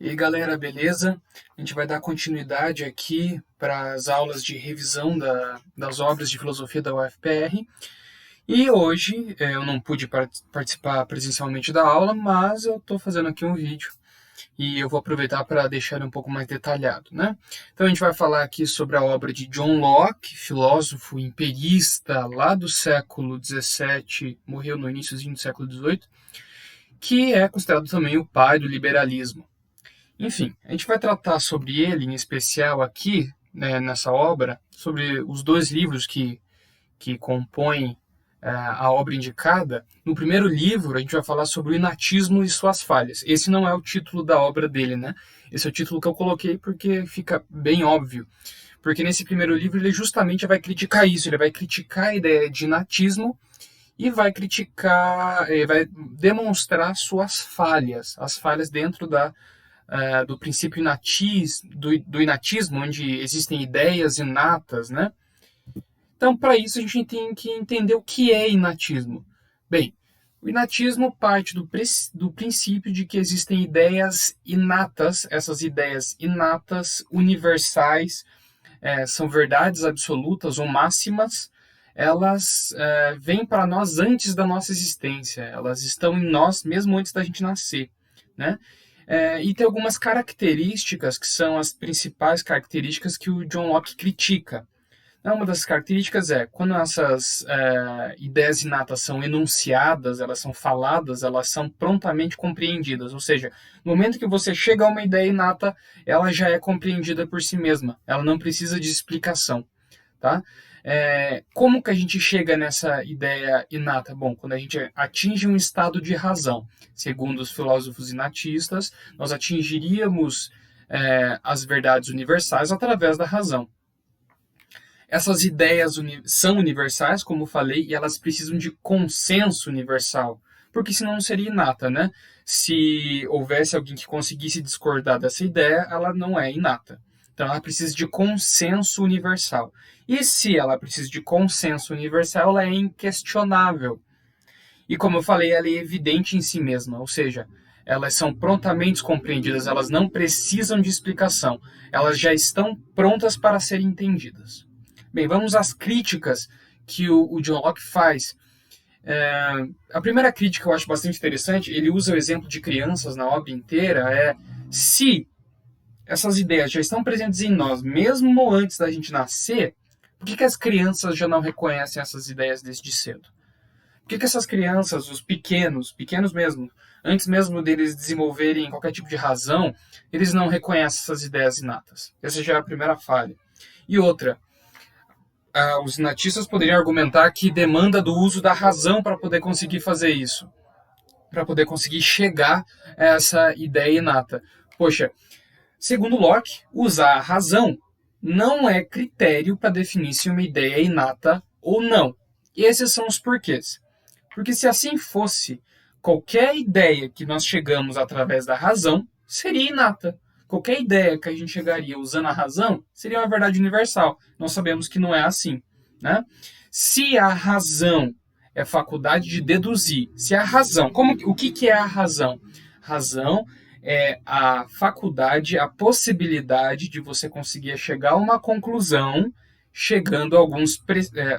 E aí, galera, beleza? A gente vai dar continuidade aqui para as aulas de revisão das obras de filosofia da UFPR. E hoje eu não pude participar presencialmente da aula, mas eu estou fazendo aqui um vídeo e eu vou aproveitar para deixar ele um pouco mais detalhado, né? Então a gente vai falar aqui sobre a obra de John Locke, filósofo empirista lá do século XVII, morreu no iníciozinho do século XVIII, que é considerado também o pai do liberalismo. Enfim, a gente vai tratar sobre ele, em especial aqui, né, nessa obra, sobre os dois livros que compõem a obra indicada. No primeiro livro, a gente vai falar sobre o inatismo e suas falhas. Esse não é o título da obra dele, né? Esse é o título que eu coloquei porque fica bem óbvio. Porque nesse primeiro livro ele justamente vai criticar isso, ele vai criticar a ideia de inatismo e vai criticar, vai demonstrar suas falhas, as falhas dentro do princípio do inatismo, onde existem ideias inatas, né? Então, para isso, a gente tem que entender o que é inatismo. Bem, o inatismo parte do princípio de que existem ideias inatas, essas ideias inatas, universais, são verdades absolutas ou máximas, elas vêm para nós antes da nossa existência, elas estão em nós mesmo antes da gente nascer, né? E tem algumas características que são as principais características que o John Locke critica. Uma das características é quando essas ideias inatas são enunciadas, elas são faladas, elas são prontamente compreendidas. Ou seja, no momento que você chega a uma ideia inata, ela já é compreendida por si mesma. Ela não precisa de explicação. Tá? Como que a gente chega nessa ideia inata? Bom, quando a gente atinge um estado de razão. Segundo os filósofos inatistas, nós atingiríamos as verdades universais através da razão. Essas ideias são universais, como falei, e elas precisam de consenso universal, porque senão não seria inata, né? Se houvesse alguém que conseguisse discordar dessa ideia, ela não é inata. Então ela precisa de consenso universal. E se ela precisa de consenso universal, ela é inquestionável. E como eu falei, ela é evidente em si mesma, ou seja, elas são prontamente compreendidas, elas não precisam de explicação, elas já estão prontas para serem entendidas. Bem, vamos às críticas que o John Locke faz. A primeira crítica eu acho bastante interessante, ele usa o exemplo de crianças na obra inteira, se essas ideias já estão presentes em nós, mesmo antes da gente nascer, por que as crianças já não reconhecem essas ideias desde cedo? Por que essas crianças, os pequenos mesmo, antes mesmo deles desenvolverem qualquer tipo de razão, eles não reconhecem essas ideias inatas? Essa já é a primeira falha. E outra, os inatistas poderiam argumentar que demanda do uso da razão para poder conseguir fazer isso, para poder conseguir chegar a essa ideia inata. Poxa, segundo Locke, usar a razão não é critério para definir se uma ideia é inata ou não. E esses são os porquês. Porque se assim fosse, qualquer ideia que nós chegamos através da razão seria inata. Qualquer ideia que a gente chegaria usando a razão seria uma verdade universal. Nós sabemos que não é assim, né? Se a razão é faculdade de deduzir, se a razão, o que é a razão? Razão é a faculdade, a possibilidade de você conseguir chegar a uma conclusão chegando a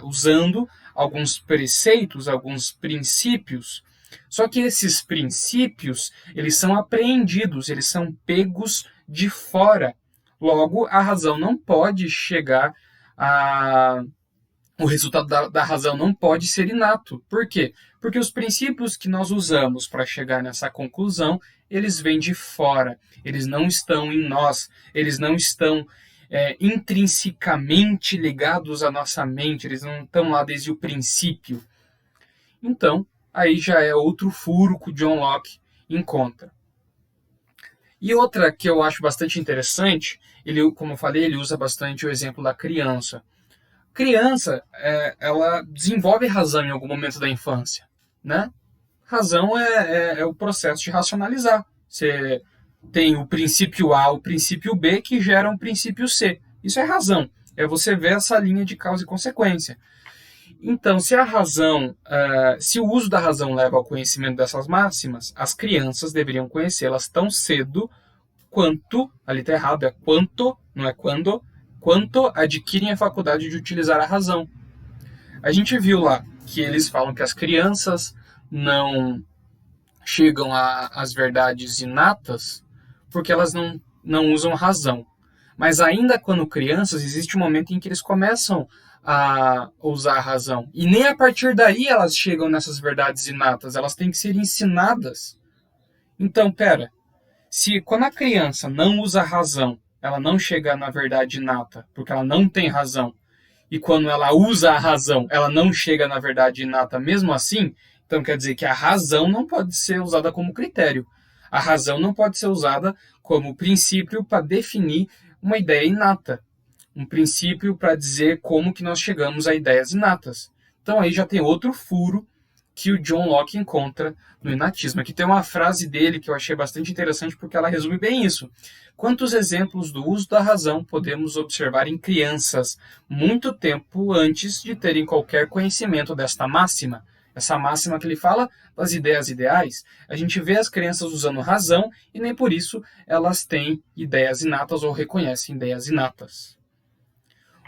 usando alguns preceitos, alguns princípios. Só que esses princípios, eles são apreendidos, eles são pegos de fora. Logo, a razão não pode chegar a... O resultado da razão não pode ser inato. Por quê? Porque os princípios que nós usamos para chegar nessa conclusão, eles vêm de fora. Eles não estão em nós. Eles não estão intrinsecamente ligados à nossa mente. Eles não estão lá desde o princípio. Então, aí já é outro furo que o John Locke encontra. E outra que eu acho bastante interessante, como eu falei, ele usa bastante o exemplo da criança. Criança, ela desenvolve razão em algum momento da infância, né? Razão é o processo de racionalizar. Você tem o princípio A, o princípio B, que geram o princípio C. Isso é razão. É você ver essa linha de causa e consequência. Então, se o uso da razão leva ao conhecimento dessas máximas, as crianças deveriam conhecê-las tão cedo quanto, ali tá errado, é quanto, não é quando, quanto adquirem a faculdade de utilizar a razão. A gente viu lá que eles falam que as crianças não chegam às verdades inatas porque elas não usam razão. Mas ainda quando crianças, existe um momento em que eles começam a usar a razão. E nem a partir daí elas chegam nessas verdades inatas, elas têm que ser ensinadas. Então, pera, se quando a criança não usa a razão, ela não chega na verdade inata, porque ela não tem razão, e quando ela usa a razão, ela não chega na verdade inata mesmo assim, então quer dizer que a razão não pode ser usada como critério. A razão não pode ser usada como princípio para definir uma ideia inata. Um princípio para dizer como que nós chegamos a ideias inatas. Então aí já tem outro furo que o John Locke encontra no inatismo. Aqui tem uma frase dele que eu achei bastante interessante porque ela resume bem isso. Quantos exemplos do uso da razão podemos observar em crianças muito tempo antes de terem qualquer conhecimento desta máxima? Essa máxima que ele fala das ideias ideais, a gente vê as crianças usando razão e nem por isso elas têm ideias inatas ou reconhecem ideias inatas.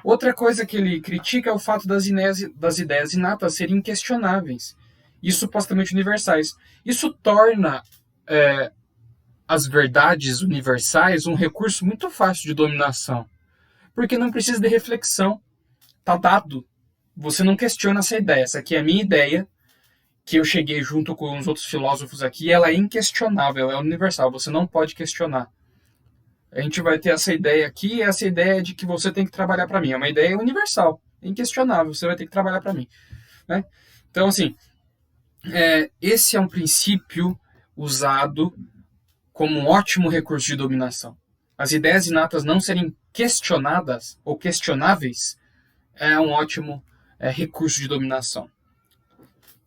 Outra coisa que ele critica é o fato das ideias inatas serem inquestionáveis e supostamente universais. Isso torna as verdades universais um recurso muito fácil de dominação, porque não precisa de reflexão, está dado. Você não questiona essa ideia. Essa aqui é a minha ideia, que eu cheguei junto com os outros filósofos aqui, ela é inquestionável, é universal, você não pode questionar. A gente vai ter essa ideia aqui, essa ideia de que você tem que trabalhar para mim. É uma ideia universal, inquestionável, você vai ter que trabalhar para mim. Né? Então, assim, esse é um princípio usado como um ótimo recurso de dominação. As ideias inatas não serem questionadas ou questionáveis é um ótimo recurso de dominação.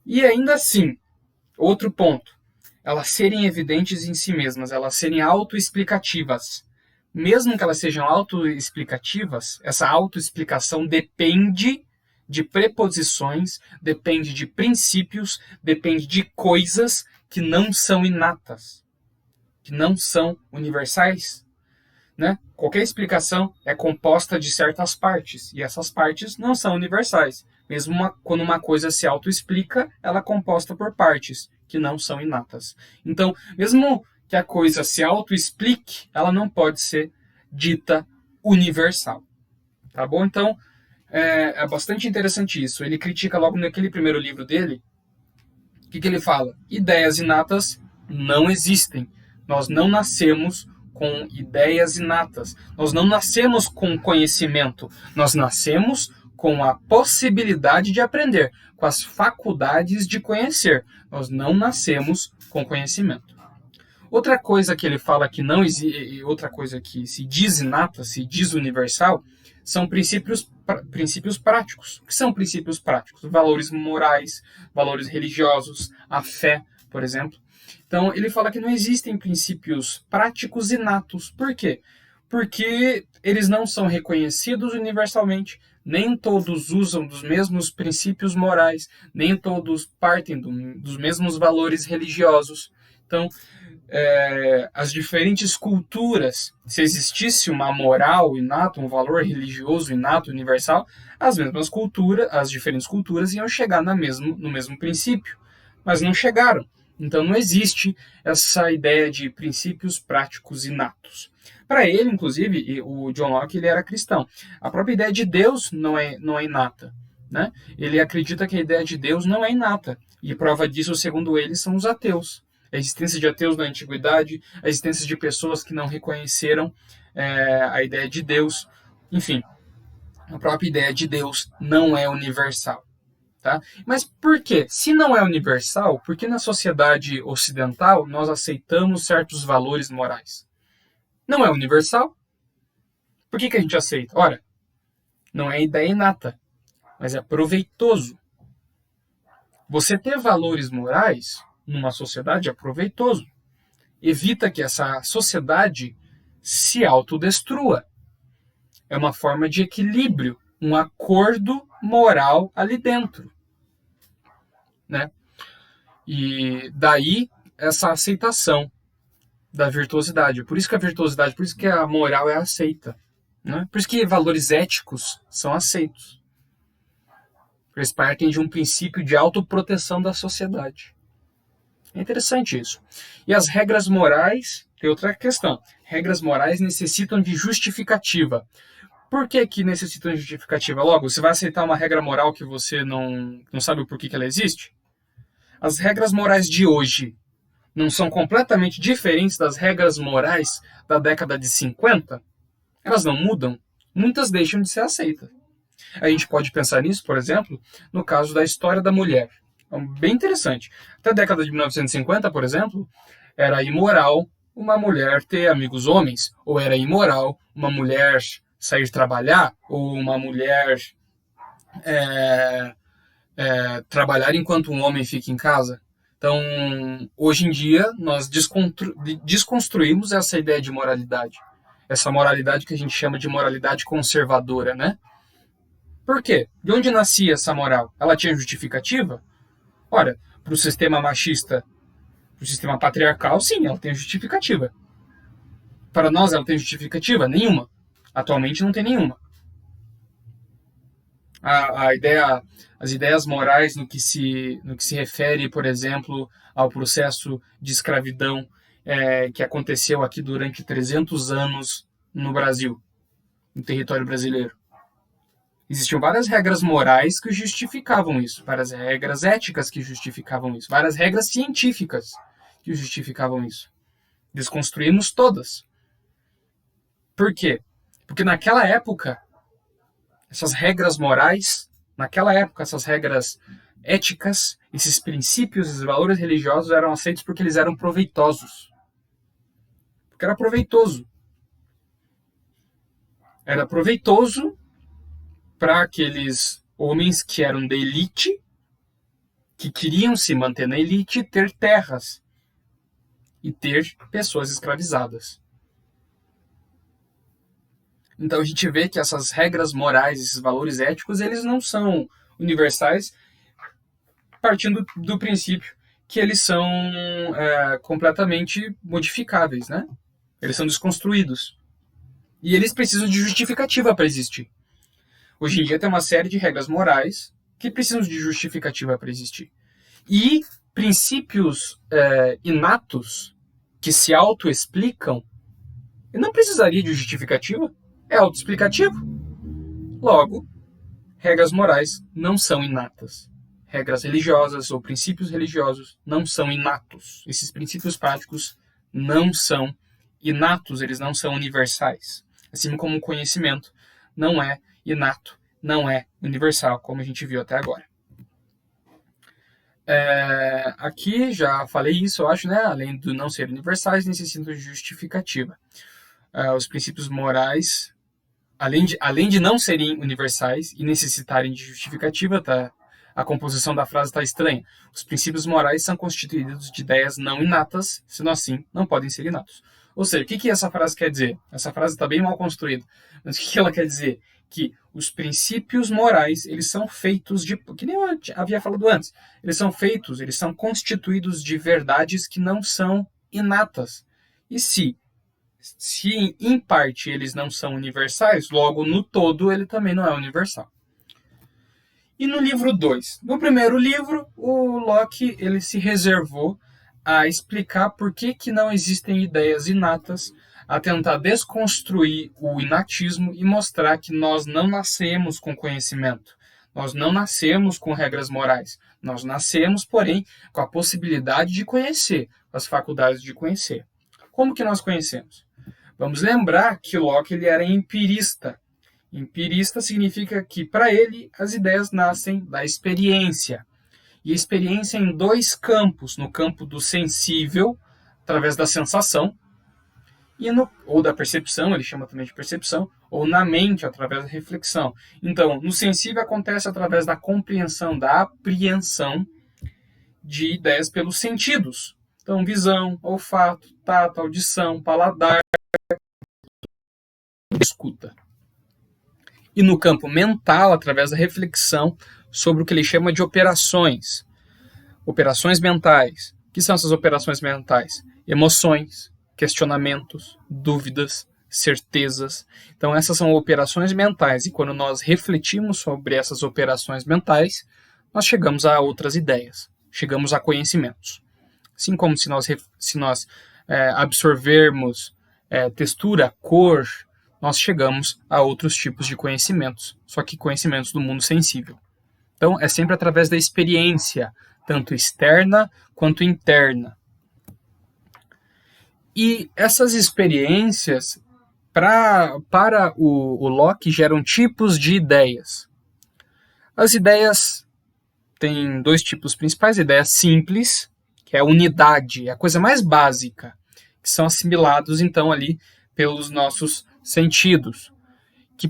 E ainda assim, outro ponto, elas serem evidentes em si mesmas, elas serem autoexplicativas. Mesmo que elas sejam autoexplicativas, essa autoexplicação depende de preposições, depende de princípios, depende de coisas que não são inatas, que não são universais. Né? Qualquer explicação é composta de certas partes, e essas partes não são universais. Mesmo quando uma coisa se autoexplica, ela é composta por partes que não são inatas. Então, mesmo que a coisa se autoexplique, ela não pode ser dita universal. Tá bom? Então, é bastante interessante isso. Ele critica logo naquele primeiro livro dele, o que ele fala? Ideias inatas não existem. Nós não nascemos com ideias inatas. Nós não nascemos com conhecimento. Nós nascemos com a possibilidade de aprender, com as faculdades de conhecer. Nós não nascemos com conhecimento. Outra coisa que ele fala que não existe, outra coisa que se diz inata, se diz universal, são princípios práticos. O que são princípios práticos? Valores morais, valores religiosos, a fé, por exemplo. Então, ele fala que não existem princípios práticos inatos. Por quê? Porque eles não são reconhecidos universalmente, nem todos usam dos mesmos princípios morais, nem todos partem dos mesmos valores religiosos. Então, as diferentes culturas, se existisse uma moral inata, um valor religioso inato, universal, as diferentes culturas iam chegar no mesmo princípio, mas não chegaram. Então não existe essa ideia de princípios práticos inatos. Para ele, inclusive, o John Locke ele era cristão. A própria ideia de Deus não é inata. Né? Ele acredita que a ideia de Deus não é inata. E prova disso, segundo ele, são os ateus. A existência de ateus na antiguidade, a existência de pessoas que não reconheceram a ideia de Deus. Enfim, a própria ideia de Deus não é universal. Tá? Mas por quê? Se não é universal, por que na sociedade ocidental nós aceitamos certos valores morais? Não é universal? Por que a gente aceita? Ora, não é ideia inata, mas é proveitoso. Você ter valores morais numa sociedade é proveitoso. Evita que essa sociedade se autodestrua. É uma forma de equilíbrio, um acordo moral ali dentro. Né? E daí essa aceitação. da virtuosidade. Por isso que a virtuosidade, por isso que a moral é aceita. Né? Por isso que valores éticos são aceitos. Eles partem de um princípio de autoproteção da sociedade. É interessante isso. E as regras morais, tem outra questão. Regras morais necessitam de justificativa. Por que necessitam de justificativa? Logo, você vai aceitar uma regra moral que você não sabe o porquê que ela existe? As regras morais de hoje não são completamente diferentes das regras morais da década de 50? Elas não mudam? Muitas deixam de ser aceitas. A gente pode pensar nisso, por exemplo, no caso da história da mulher. É bem interessante. Até a década de 1950, por exemplo, era imoral uma mulher ter amigos homens, ou era imoral uma mulher sair trabalhar, ou uma mulher trabalhar enquanto um homem fica em casa. Então, hoje em dia, nós desconstruímos essa ideia de moralidade. Essa moralidade que a gente chama de moralidade conservadora, né? Por quê? De onde nascia essa moral? Ela tinha justificativa? Ora, para o sistema machista, para o sistema patriarcal, sim, ela tem justificativa. Para nós, ela tem justificativa? Nenhuma. Atualmente não tem nenhuma. As ideias morais no que se refere, por exemplo, ao processo de escravidão que aconteceu aqui durante 300 anos no Brasil, no território brasileiro. Existiam várias regras morais que justificavam isso, várias regras éticas que justificavam isso, várias regras científicas que justificavam isso. Desconstruímos todas. Por quê? Porque naquela época, essas regras morais, essas regras éticas, esses princípios, esses valores religiosos eram aceitos porque eles eram proveitosos. Porque era proveitoso. Era proveitoso para aqueles homens que eram da elite, que queriam se manter na elite, ter terras e ter pessoas escravizadas. Então a gente vê que essas regras morais, esses valores éticos, eles não são universais, partindo do princípio que eles são completamente modificáveis, né? Eles são desconstruídos. E eles precisam de justificativa para existir. Hoje em dia tem uma série de regras morais que precisam de justificativa para existir. E princípios inatos que se autoexplicam não precisaria de justificativa. É autoexplicativo. Logo, regras morais não são inatas. Regras religiosas ou princípios religiosos não são inatos. Esses princípios práticos não são inatos, eles não são universais. Assim como o conhecimento não é inato, não é universal, como a gente viu até agora. Aqui já falei isso, eu acho, né? Além de não ser universais, necessitam de justificativa. Os princípios morais, além de não serem universais e necessitarem de justificativa, tá? A composição da frase está estranha. Os princípios morais são constituídos de ideias não inatas, sendo assim, não podem ser inatos. Ou seja, o que essa frase quer dizer? Essa frase está bem mal construída. Mas o que ela quer dizer? Que os princípios morais, eles são feitos de... Que nem eu havia falado antes. Eles são constituídos de verdades que não são inatas. E se em parte eles não são universais, logo no todo ele também não é universal. E no livro 2? No primeiro livro, o Locke ele se reservou a explicar por que não existem ideias inatas, a tentar desconstruir o inatismo e mostrar que nós não nascemos com conhecimento. Nós não nascemos com regras morais. Nós nascemos, porém, com a possibilidade de conhecer, com as faculdades de conhecer. Como que nós conhecemos? Vamos lembrar que Locke ele era empirista. Empirista significa que, para ele, as ideias nascem da experiência. E a experiência em dois campos. No campo do sensível, através da sensação, ou da percepção, ele chama também de percepção, ou na mente, através da reflexão. Então, no sensível acontece através da compreensão, da apreensão de ideias pelos sentidos. Então, visão, olfato, tato, audição, paladar, escuta. E no campo mental, através da reflexão sobre o que ele chama de operações. Operações mentais. O que são essas operações mentais? Emoções, questionamentos, dúvidas, certezas. Então essas são operações mentais, e quando nós refletimos sobre essas operações mentais, nós chegamos a outras ideias, chegamos a conhecimentos. Assim como se nós absorvermos textura, cor, nós chegamos a outros tipos de conhecimentos, só que conhecimentos do mundo sensível. Então é sempre através da experiência, tanto externa quanto interna. E essas experiências, para o Locke, geram tipos de ideias. As ideias têm dois tipos principais: a ideia simples, que é a unidade, é a coisa mais básica, que são assimilados então ali pelos nossos sentidos, que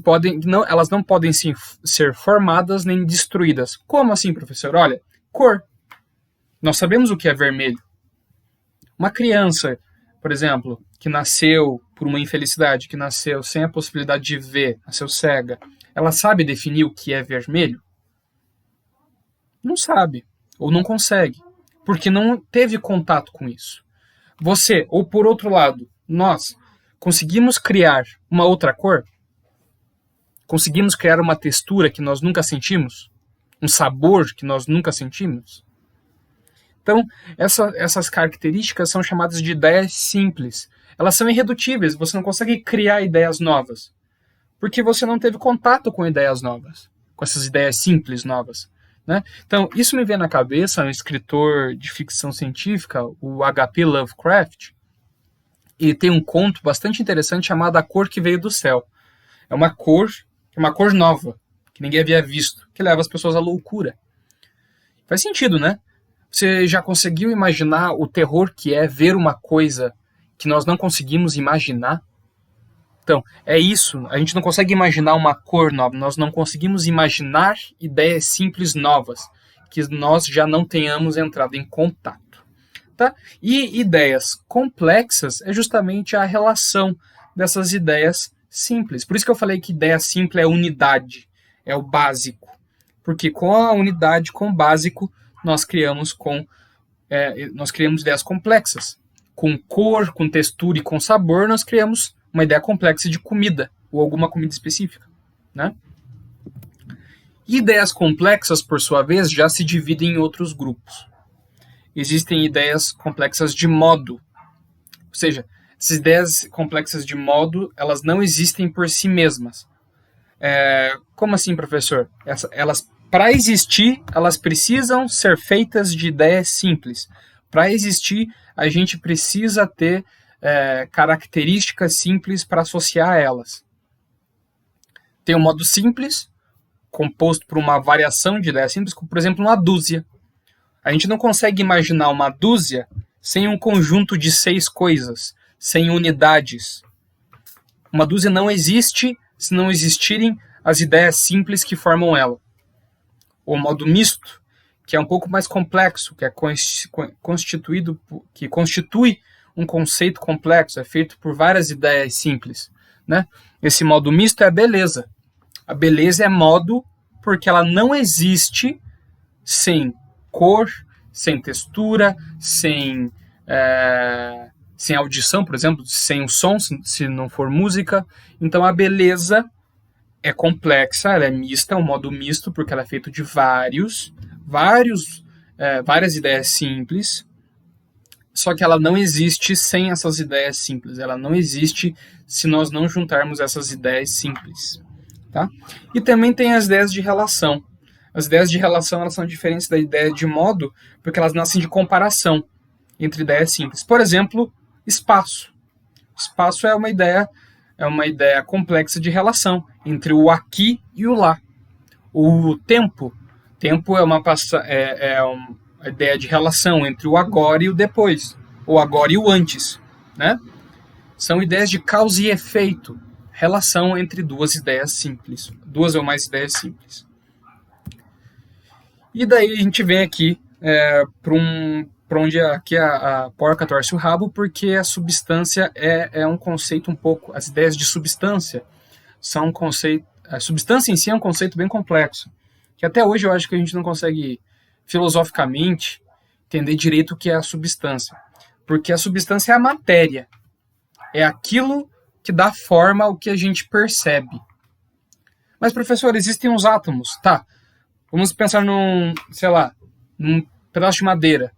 elas não podem ser formadas nem destruídas. Como assim, professor? Olha, cor. Nós sabemos o que é vermelho. Uma criança, por exemplo, que nasceu por uma infelicidade, que nasceu sem a possibilidade de ver, nasceu cega, ela sabe definir o que é vermelho? Não sabe, ou não consegue, porque não teve contato com isso. Você, ou por outro lado, nós, conseguimos criar uma outra cor? Conseguimos criar uma textura que nós nunca sentimos? Um sabor que nós nunca sentimos? Então, essas características são chamadas de ideias simples. Elas são irredutíveis, você não consegue criar ideias novas, porque você não teve contato com ideias novas, com essas ideias simples novas. Né? Então, isso me vem na cabeça um escritor de ficção científica, o H.P. Lovecraft, e tem um conto bastante interessante chamado A Cor que Veio do Céu. É uma cor nova, que ninguém havia visto, que leva as pessoas à loucura. Faz sentido, né? Você já conseguiu imaginar o terror que é ver uma coisa que nós não conseguimos imaginar? Então, é isso. A gente não consegue imaginar uma cor nova. Nós não conseguimos imaginar ideias simples novas, que nós já não tenhamos entrado em contato. Tá? E ideias complexas é justamente a relação dessas ideias simples. Por isso que eu falei que ideia simples é unidade, é o básico. Porque com a unidade, com o básico, nós criamos ideias complexas. Com cor, com textura e com sabor, nós criamos uma ideia complexa de comida, ou alguma comida específica. Né? E ideias complexas, por sua vez, já se dividem em outros grupos. Existem ideias complexas de modo. Ou seja, essas ideias complexas de modo, elas não existem por si mesmas. Como assim, professor? Para existir, elas precisam ser feitas de ideias simples. Para existir, a gente precisa ter características simples para associar a elas. Tem um modo simples, composto por uma variação de ideias simples, como, por exemplo, uma dúzia. A gente não consegue imaginar uma dúzia sem um conjunto de 6 coisas, sem unidades. Uma dúzia não existe se não existirem as ideias simples que formam ela. O modo misto, que é um pouco mais complexo, que constitui um conceito complexo, é feito por várias ideias simples. Né? Esse modo misto é a beleza. A beleza é modo porque ela não existe sem cor, sem textura, sem audição, por exemplo, sem o som, se não for música. Então a beleza é complexa, ela é mista, é um modo misto, porque ela é feito de várias ideias simples, só que ela não existe sem essas ideias simples, ela não existe se nós não juntarmos essas ideias simples. Tá? E também tem as ideias de relação. As ideias de relação, elas são diferentes da ideia de modo, porque elas nascem de comparação entre ideias simples. Por exemplo, espaço. Espaço é uma ideia complexa de relação entre o aqui e o lá. O tempo é uma ideia de relação entre o agora e o depois, o agora e o antes, né? São ideias de causa e efeito, relação entre duas ideias simples, duas ou mais ideias simples. E daí a gente vem aqui para onde aqui a porca torce o rabo, porque a substância é um conceito um pouco... As ideias de substância são um conceito... A substância em si é um conceito bem complexo, que até hoje eu acho que a gente não consegue filosoficamente entender direito o que é a substância. Porque a substância é a matéria. É aquilo que dá forma ao que a gente percebe. Mas, professor, existem os átomos. Tá, vamos pensar num pedaço de madeira.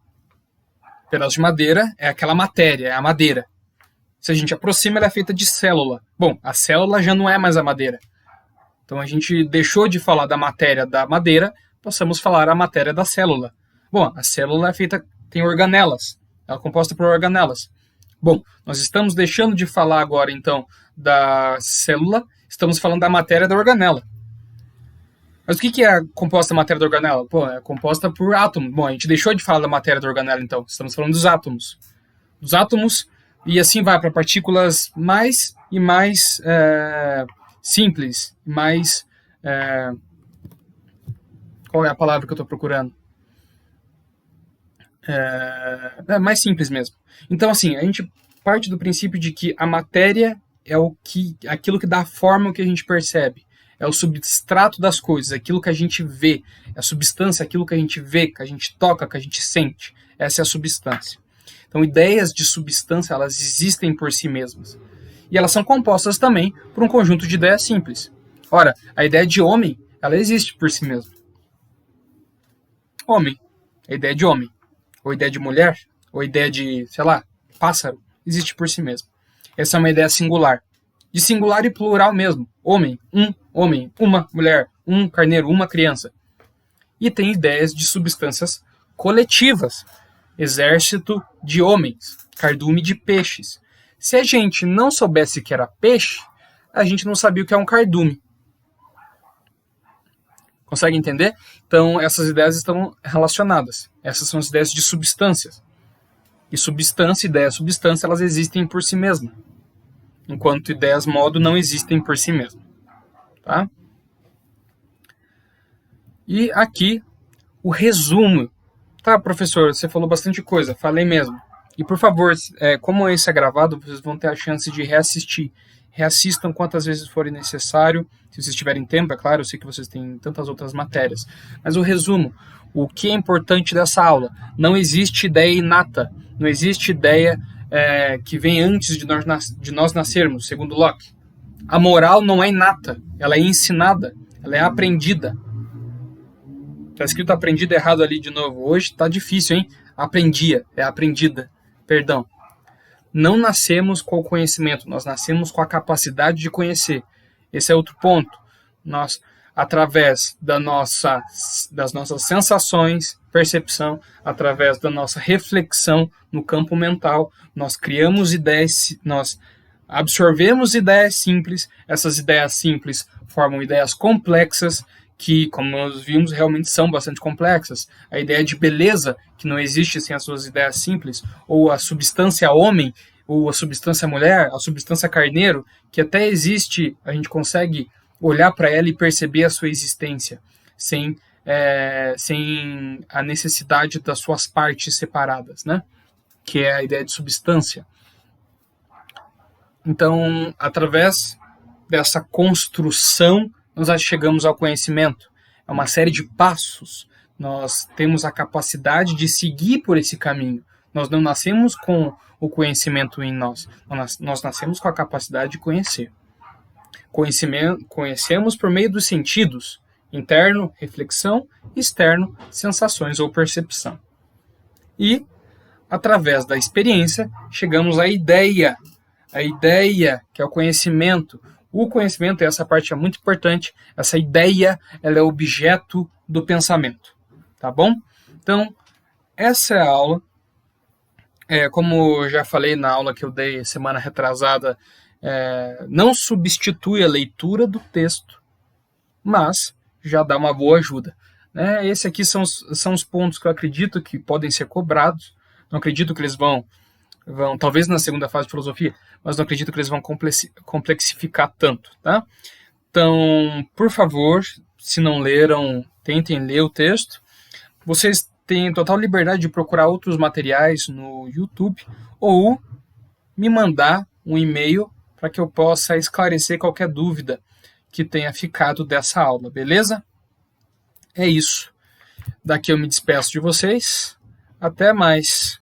O pedaço de madeira é aquela matéria, é a madeira. Se a gente aproxima, ela é feita de célula. Bom, a célula já não é mais a madeira. Então a gente deixou de falar da matéria da madeira, passamos a falar a matéria da célula. Bom, a célula é feita, tem organelas, ela é composta por organelas. Bom, nós estamos deixando de falar agora, então, da célula, estamos falando da matéria da organela. Mas o que é composta a matéria da organela? Pô, é composta por átomos. Bom, a gente deixou de falar da matéria da organela, então, estamos falando dos átomos. Dos átomos, e assim vai para partículas mais e mais simples, mais... qual é a palavra que eu estou procurando? Mais simples mesmo. Então, assim, a gente parte do princípio de que a matéria é aquilo que dá forma ao que a gente percebe. É o substrato das coisas, aquilo que a gente vê. É a substância, aquilo que a gente vê, que a gente toca, que a gente sente. Essa é a substância. Então, ideias de substância, elas existem por si mesmas. E elas são compostas também por um conjunto de ideias simples. Ora, a ideia de homem, ela existe por si mesma. Homem, a ideia de homem. Ou ideia de mulher, ou ideia de, pássaro, existe por si mesmo. Essa é uma ideia singular. De singular e plural mesmo. Homem, uma mulher, um carneiro, uma criança. E tem ideias de substâncias coletivas. Exército de homens, cardume de peixes. Se a gente não soubesse que era peixe, a gente não sabia o que é um cardume. Consegue entender? Então, essas ideias estão relacionadas. Essas são as ideias de substâncias. E substância, ideia, substância, elas existem por si mesmas. Enquanto ideias modo não existem por si mesmas. Tá? E aqui, o resumo. Tá, professor, você falou bastante coisa, falei mesmo. E, por favor, como esse é gravado, vocês vão ter a chance de reassistir. Reassistam quantas vezes forem necessário, se vocês tiverem tempo, é claro, eu sei que vocês têm tantas outras matérias. Mas o resumo, o que é importante dessa aula? Não existe ideia inata, não existe ideia que vem antes de nós nascermos, segundo Locke. A moral não é inata, ela é ensinada, ela é aprendida. Está escrito aprendido errado ali de novo. Hoje está difícil, hein? Aprendia, é aprendida. Perdão. Não nascemos com o conhecimento, nós nascemos com a capacidade de conhecer. Esse é outro ponto. Nós, através das nossas sensações, percepção, através da nossa reflexão no campo mental, nós criamos ideias, nós absorvemos ideias simples, essas ideias simples formam ideias complexas, que, como nós vimos, realmente são bastante complexas. A ideia de beleza, que não existe sem as suas ideias simples, ou a substância homem, ou a substância mulher, a substância carneiro, que até existe, a gente consegue olhar para ela e perceber a sua existência, sem a necessidade das suas partes separadas, né? Que é a ideia de substância. Então, através dessa construção, nós chegamos ao conhecimento. É uma série de passos. Nós temos a capacidade de seguir por esse caminho. Nós não nascemos com o conhecimento em nós. Nós nascemos com a capacidade de conhecer. Conhecemos por meio dos sentidos. Interno, reflexão. Externo, sensações ou percepção. E, através da experiência, chegamos à ideia. A ideia, que é o conhecimento. O conhecimento, essa parte é muito importante, essa ideia, ela é objeto do pensamento, tá bom? Então, essa é a aula. Como eu já falei na aula que eu dei semana retrasada, não substitui a leitura do texto, mas já dá uma boa ajuda. Né? Esse aqui são os pontos que eu acredito que podem ser cobrados. Não acredito que eles vão talvez na segunda fase de filosofia, mas não acredito que eles vão complexificar tanto, tá? Então, por favor, se não leram, tentem ler o texto. Vocês têm total liberdade de procurar outros materiais no YouTube ou me mandar um e-mail para que eu possa esclarecer qualquer dúvida que tenha ficado dessa aula, beleza? É isso. Daqui eu me despeço de vocês. Até mais.